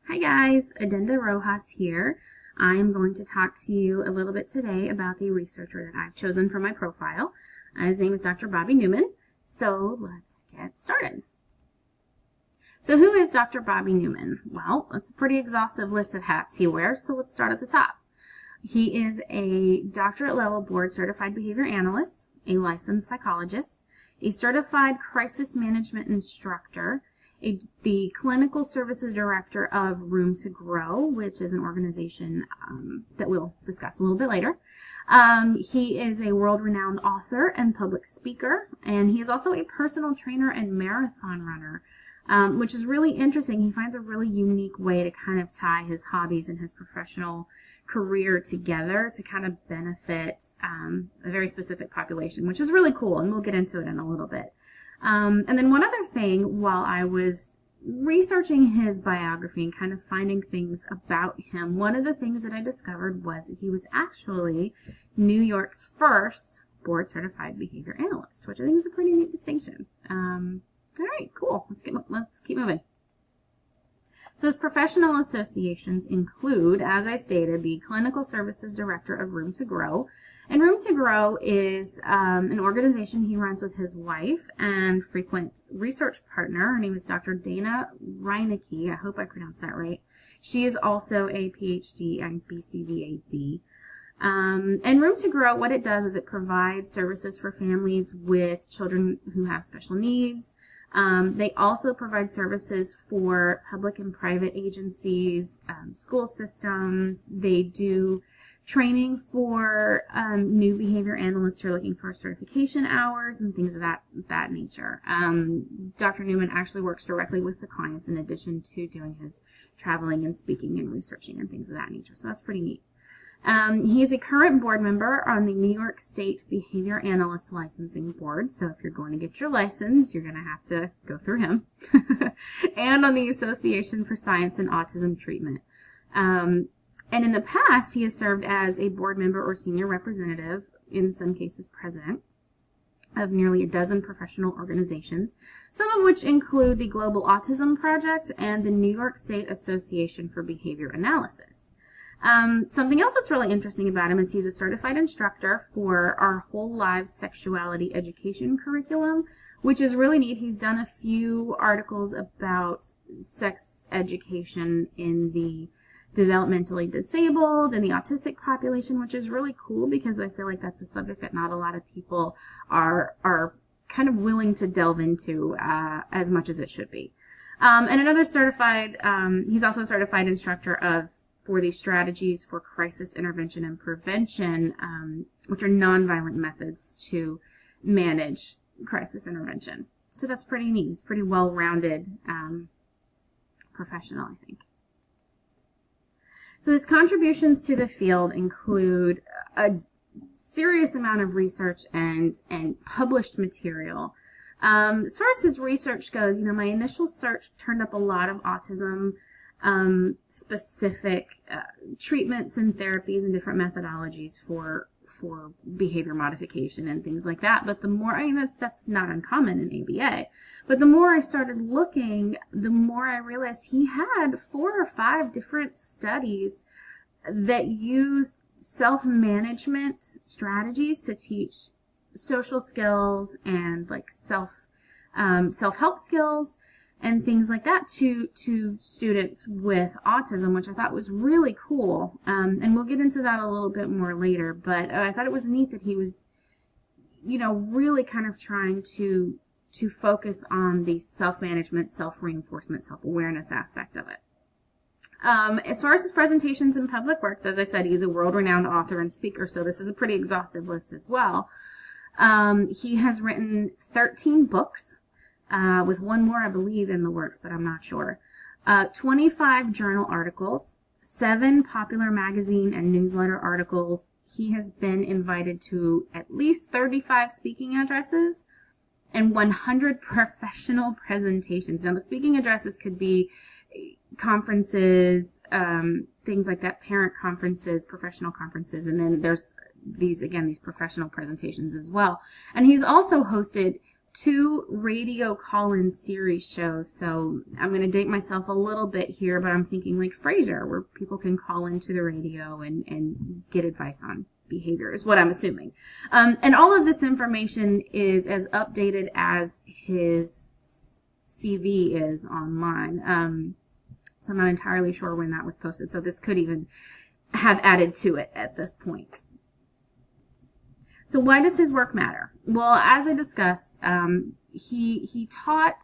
Hi guys, Adenda Rojas here. I am going to talk to you a little bit today about the researcher that I've chosen for my profile. His name is Dr. Bobby Newman. So let's get started. So who is Dr. Bobby Newman? Well, it's a pretty exhaustive list of hats he wears, so let's start at the top. He is a doctorate level board certified behavior analyst, a licensed psychologist, a certified crisis management instructor, the clinical services director of Room to Grow, which is an organization that we'll discuss a little bit later. He is a world-renowned author and public speaker, and he is also a personal trainer and marathon runner, which is really interesting. He finds a really unique way to kind of tie his hobbies and his professional career together to kind of benefit a very specific population, which is really cool, and we'll get into it in a little bit. And then one other thing, while I was researching his biography and kind of finding things about him, one of the things that I discovered was that he was actually New York's first board-certified behavior analyst, which I think is a pretty neat distinction. All right, cool. Let's keep moving. So his professional associations include, as I stated, the Clinical Services Director of Room to Grow. And Room to Grow is an organization he runs with his wife and frequent research partner. Her name is Dr. Dana Reinecke. I hope I pronounced that right. She is also a PhD and BCBAD. And Room to Grow, what it does is it provides services for families with children who have special needs. They also provide services for public and private agencies, school systems. They do training for new behavior analysts who are looking for certification hours and things of that nature. Dr. Newman actually works directly with the clients in addition to doing his traveling and speaking and researching and things of that nature. So that's pretty neat. He is a current board member on the New York State Behavior Analyst Licensing Board, so if you're going to get your license, you're going to have to go through him, and on the Association for Science and Autism Treatment. And in the past, he has served as a board member or senior representative, in some cases president, of nearly a dozen professional organizations, some of which include the Global Autism Project and the New York State Association for Behavior Analysis. Something else that's really interesting about him is he's a certified instructor for our Whole Lives Sexuality Education curriculum, which is really neat. He's done a few articles about sex education in the developmentally disabled and the autistic population, which is really cool because I feel like that's a subject that not a lot of people are kind of willing to delve into as much as it should be. And another certified, he's also a certified instructor for the strategies for crisis intervention and prevention, which are nonviolent methods to manage crisis intervention. So that's pretty neat. He's a pretty well-rounded professional, I think. So his contributions to the field include a serious amount of research and published material. As far as his research goes, my initial search turned up a lot of autism specific treatments and therapies and different methodologies for behavior modification and things like that. But the more, that's not uncommon in ABA. But the more I started looking, the more I realized he had 4 or 5 different studies that used self-management strategies to teach social skills and like self-help skills and things like that to students with autism, which I thought was really cool. And we'll get into that a little bit more later, but I thought it was neat that he was, really kind of trying to focus on the self-management, self-reinforcement, self-awareness aspect of it. As far as his presentations in public works, as I said, he's a world-renowned author and speaker, so this is a pretty exhaustive list as well. He has written 13 books, with one more, I believe, in the works, but I'm not sure. 25 journal articles, 7 popular magazine and newsletter articles. He has been invited to at least 35 speaking addresses and 100 professional presentations. Now, the speaking addresses could be conferences, things like that, parent conferences, professional conferences, and then there's these professional presentations as well. And he's also hosted 2 radio call-in series shows. So I'm going to date myself a little bit here, but I'm thinking like Frasier, where people can call into the radio and get advice on behavior is what I'm assuming. And all of this information is as updated as his CV is online. So I'm not entirely sure when that was posted. So this could even have added to it at this point. So why does his work matter? Well, as I discussed, he taught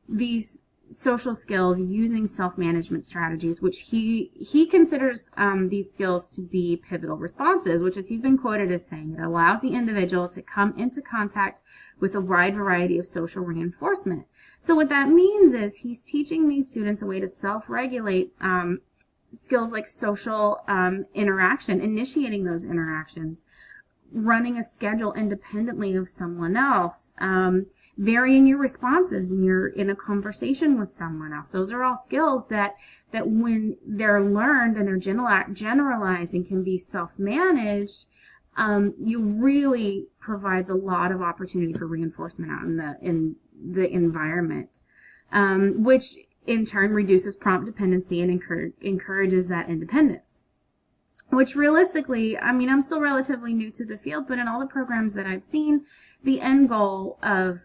these social skills using self-management strategies, which he considers these skills to be pivotal responses, which is he's been quoted as saying it allows the individual to come into contact with a wide variety of social reinforcement. So what that means is he's teaching these students a way to self-regulate skills like social interaction, initiating those interactions, running a schedule independently of someone else, varying your responses when you're in a conversation with someone else. Those are all skills that when they're learned and they're generalized and can be self-managed, you really provides a lot of opportunity for reinforcement out in the environment, which in turn reduces prompt dependency and encourages that independence. Which realistically, I mean, I'm still relatively new to the field, but in all the programs that I've seen, the end goal of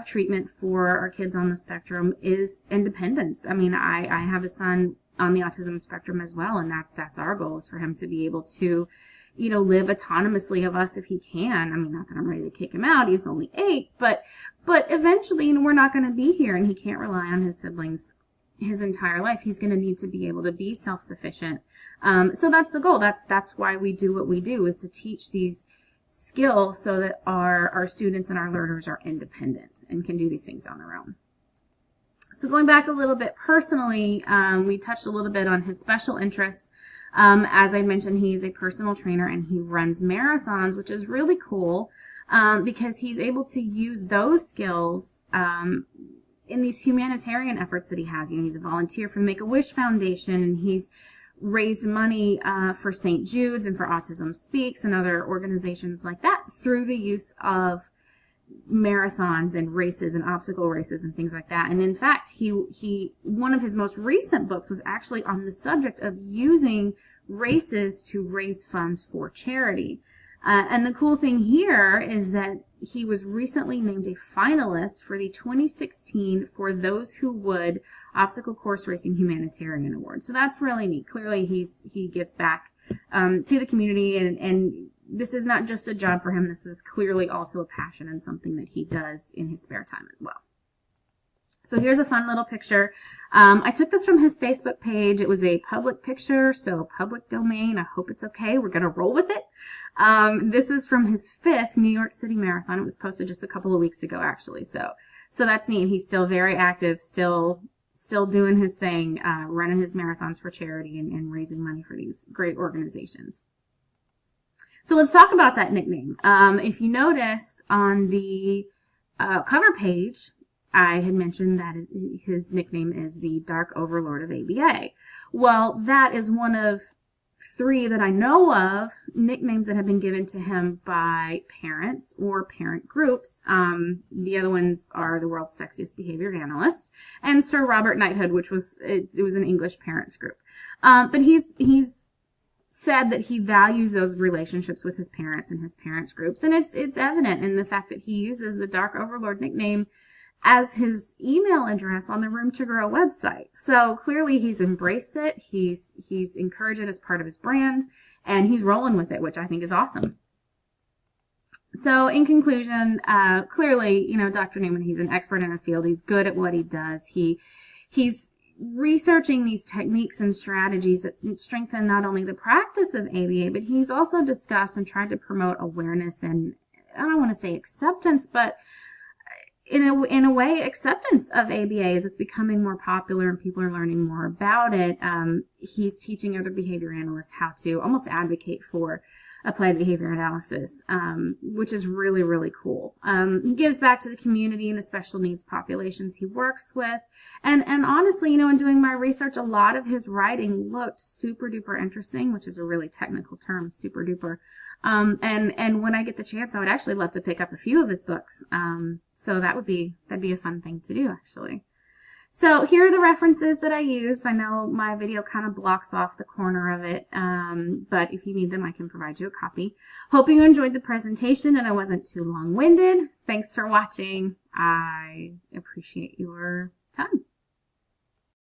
treatment for our kids on the spectrum is independence. I mean, I have a son on the autism spectrum as well, and that's our goal, is for him to be able to, you know, live autonomously of us if he can. I mean, not that I'm ready to kick him out. He's only 8, but eventually, you know, we're not going to be here, and he can't rely on his siblings his entire life. He's going to need to be able to be self-sufficient. So that's the goal. That's why we do what we do, is to teach these skills so that our students and our learners are independent and can do these things on their own. So going back a little bit personally, we touched a little bit on his special interests. As I mentioned, he's a personal trainer and he runs marathons, which is really cool because he's able to use those skills in these humanitarian efforts that he has. You know, he's a volunteer for the Make-A-Wish Foundation, and he's raised money for St. Jude's and for Autism Speaks and other organizations like that through the use of marathons and races and obstacle races and things like that. And in fact, he one of his most recent books was actually on the subject of using races to raise funds for charity. And the cool thing here is that he was recently named a finalist for the 2016 For Those Who Would Obstacle Course Racing Humanitarian Award. So that's really neat. Clearly he gives back to the community, and this is not just a job for him. This is clearly also a passion and something that he does in his spare time as well. So here's a fun little picture. I took this from his Facebook page. It was a public picture, so public domain. I hope it's okay. We're going to roll with it. This is from his 5th New York City Marathon. It was posted just a couple of weeks ago, actually. So that's neat. He's still very active, still doing his thing, running his marathons for charity and raising money for these great organizations. So let's talk about that nickname. If you noticed on the cover page, I had mentioned that his nickname is the Dark Overlord of ABA. Well, that is one of 3 that I know of nicknames that have been given to him by parents or parent groups. The other ones are the World's Sexiest Behavior Analyst and Sir Robert Knighthood, which was it was an English parents group. But he's said that he values those relationships with his parents and his parents groups, and it's evident in the fact that he uses the Dark Overlord nickname as his email address on the Room to Grow website. So clearly he's embraced it, he's encouraged it as part of his brand, and he's rolling with it, which I think is awesome. So in conclusion, clearly, you know, Dr. Newman, he's an expert in the field. He's good at what he does. He's researching these techniques and strategies that strengthen not only the practice of ABA, but he's also discussed and tried to promote awareness and, I don't want to say acceptance, but in a way, acceptance of ABA as it's becoming more popular and people are learning more about it. He's teaching other behavior analysts how to almost advocate for applied behavior analysis, which is really, really cool. He gives back to the community and the special needs populations he works with. And honestly, you know, in doing my research, a lot of his writing looked super duper interesting, which is a really technical term, super duper. And when I get the chance, I would actually love to pick up a few of his books. So that'd be a fun thing to do, actually. So here are the references that I used. I know my video kind of blocks off the corner of it, but if you need them, I can provide you a copy. Hope you enjoyed the presentation and I wasn't too long-winded. Thanks for watching. I appreciate your